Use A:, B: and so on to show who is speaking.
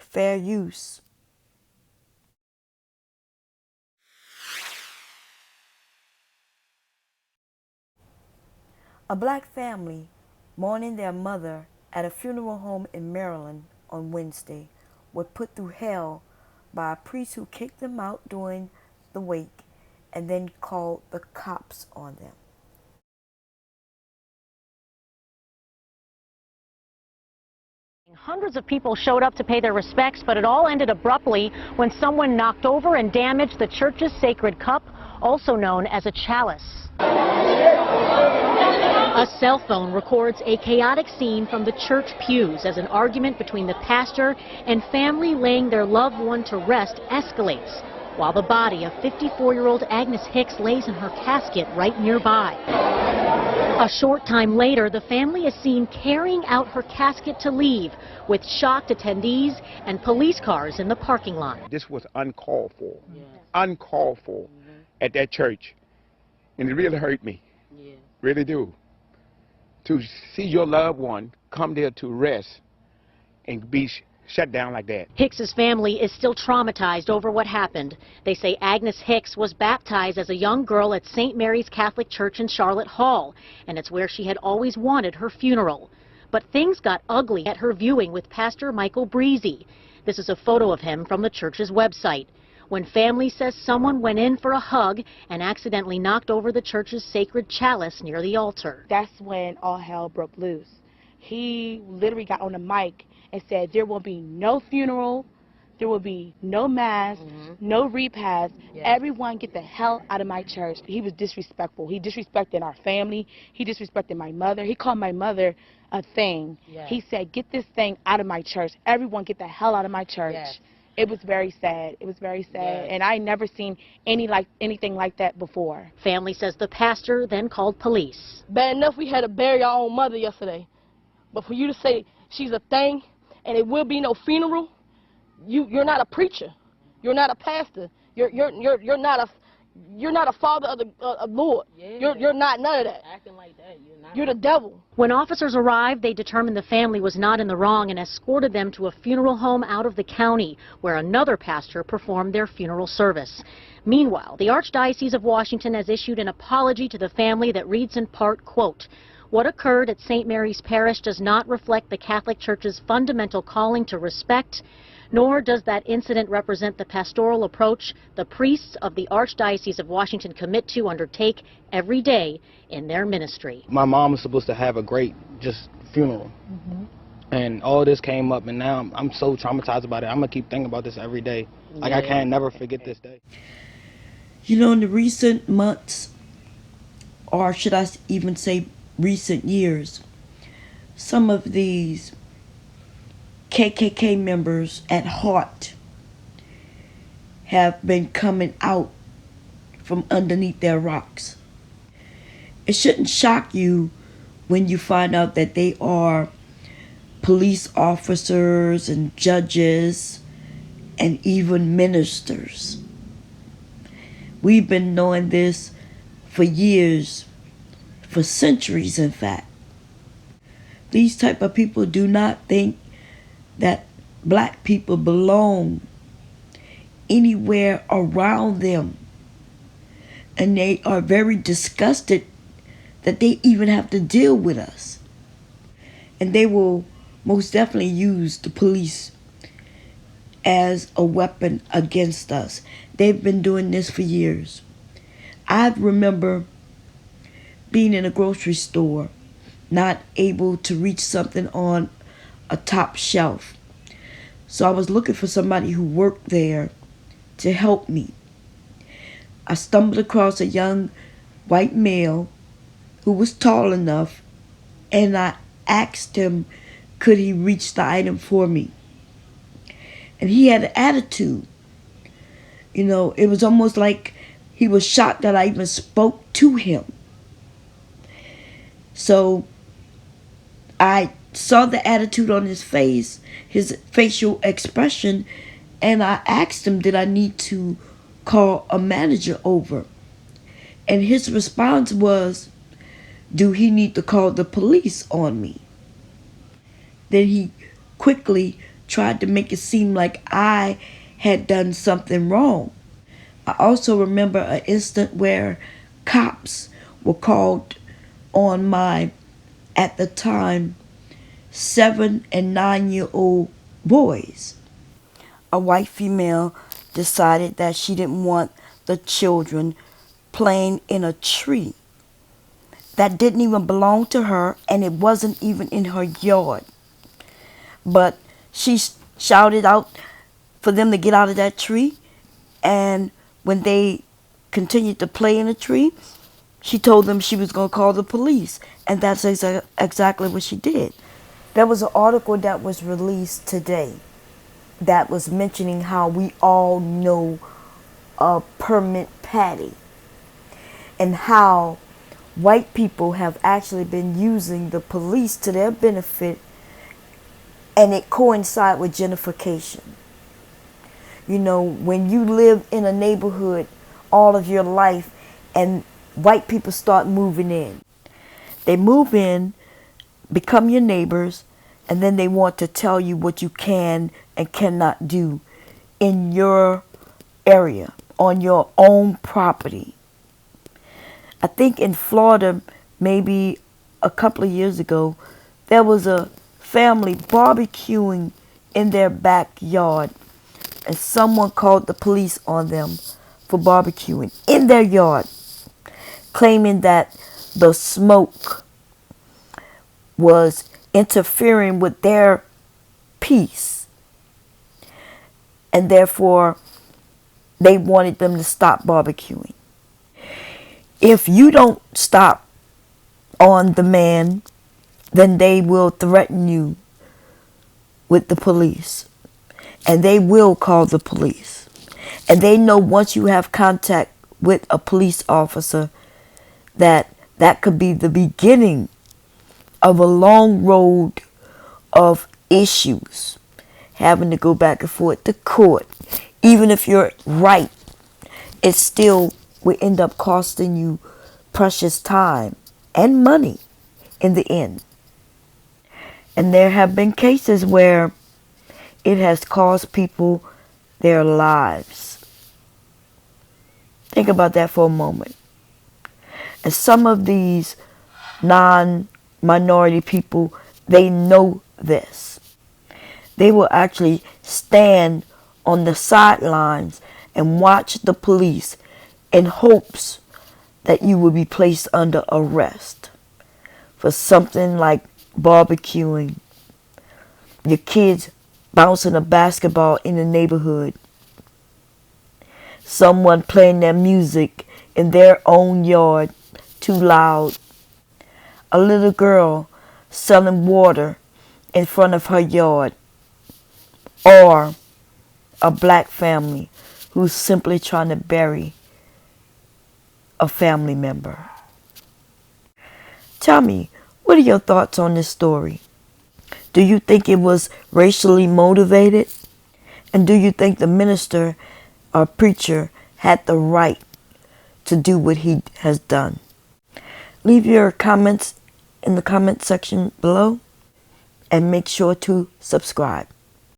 A: fair use. A black family mourning their mother at a funeral home in Maryland on Wednesday were put through hell by a priest who kicked them out during the wake and then called the cops on them.
B: Hundreds of people showed up to pay their respects, but it all ended abruptly when someone knocked over and damaged the church's sacred cup, also known as a chalice. A cell phone records a chaotic scene from the church pews as an argument between the pastor and family laying their loved one to rest escalates, while the body of 54-year-old Agnes Hicks lays in her casket right nearby. A short time later, the family is seen carrying out her casket to leave, with shocked attendees and police cars in the parking lot.
C: This was uncalled for, uncalled for at that church, and it really hurt me, really do. To see your loved one come there to rest and be shut down like that.
B: Hicks's family is still traumatized over what happened. They say Agnes Hicks was baptized as a young girl at St. Mary's Catholic Church in Charlotte Hall, and it's where she had always wanted her funeral. But things got ugly at her viewing with Pastor Michael Breezy. This is a photo of him from the church's website. When family says someone went in for a hug and accidentally knocked over the church's sacred chalice near the altar.
D: That's when all hell broke loose. He literally got on the mic and said there will be no funeral, there will be no mass, no repast. Everyone get the hell out of my church. He was disrespectful. He disrespected our family. He disrespected my mother. He called my mother a thing. He said, get this thing out of my church. Everyone get the hell out of my church. It was very sad. It was very sad. And I never seen anything like that before.
B: Family says the pastor then called police.
E: Bad enough we had to bury our own mother yesterday. But for you to say she's a thing and it will be no funeral, you're not a preacher. You're not a pastor. You're not a father of the Lord. You're not none of that.
F: Acting like that,
E: you're the devil.
B: When officers arrived, they determined the family was not in the wrong and escorted them to a funeral home out of the county, where another pastor performed their funeral service. Meanwhile, the Archdiocese of Washington has issued an apology to the family that reads in part, quote, "What occurred at St. Mary's Parish does not reflect the Catholic Church's fundamental calling to respect, nor does that incident represent the pastoral approach the priests of the Archdiocese of Washington commit to undertake every day in their ministry."
G: My mom was supposed to have a great funeral, and all this came up, and now I'm so traumatized about it. I'm gonna keep thinking about this every day. Like I can't never forget this day.
A: You know, in the recent months, or should I even say recent years, some of these KKK members at heart have been coming out from underneath their rocks. It shouldn't shock you when you find out that they are police officers and judges and even ministers. We've been knowing this for years, for centuries in fact. These type of people do not think that black people belong anywhere around them. And they are very disgusted that they even have to deal with us. And they will most definitely use the police as a weapon against us. They've been doing this for years. I remember being in a grocery store, not able to reach something on a top shelf. So I was looking for somebody who worked there to help me. I stumbled across a young white male who was tall enough, and I asked him, could he reach the item for me? And he had an attitude. You know, it was almost like he was shocked that I even spoke to him. So I saw the attitude on his face, his facial expression, and I asked him, did I need to call a manager over? And his response was, do he need to call the police on me? Then he quickly tried to make it seem like I had done something wrong. I also remember an instant where cops were called on my, at the time, 7 and 9-year-old boys. A white female decided that she didn't want the children playing in a tree that didn't even belong to her, and it wasn't even in her yard. But she shouted out for them to get out of that tree, and when they continued to play in the tree, she told them she was going to call the police, and that's exactly what she did. There was an article that was released today that was mentioning how we all know Permit Patty, and how white people have actually been using the police to their benefit, and it coincides with gentrification. You know, when you live in a neighborhood all of your life and white people start moving in. They move in, become your neighbors, and then they want to tell you what you can and cannot do in your area, on your own property. I think in Florida, maybe a couple of years ago, there was a family barbecuing in their backyard, and someone called the police on them for barbecuing in their yard, claiming that the smoke was interfering with their peace, and therefore they wanted them to stop barbecuing. If you don't stop on demand, then they will threaten you with the police, and they will call the police. And they know once you have contact with a police officer, that could be the beginning of a long road of issues, having to go back and forth to court. Even if you're right, it still will end up costing you precious time and money in the end. And there have been cases where it has cost people their lives. Think about that for a moment. And some of these non-minority people, they know this. They will actually stand on the sidelines and watch the police in hopes that you will be placed under arrest for something like barbecuing, your kids bouncing a basketball in the neighborhood, someone playing their music in their own yard too loud, a little girl selling water in front of her yard, or a black family who's simply trying to bury a family member. Tell me, what are your thoughts on this story? Do you think it was racially motivated? And do you think the minister or preacher had the right to do what he has done? Leave your comments in the comment section below, and make sure to subscribe.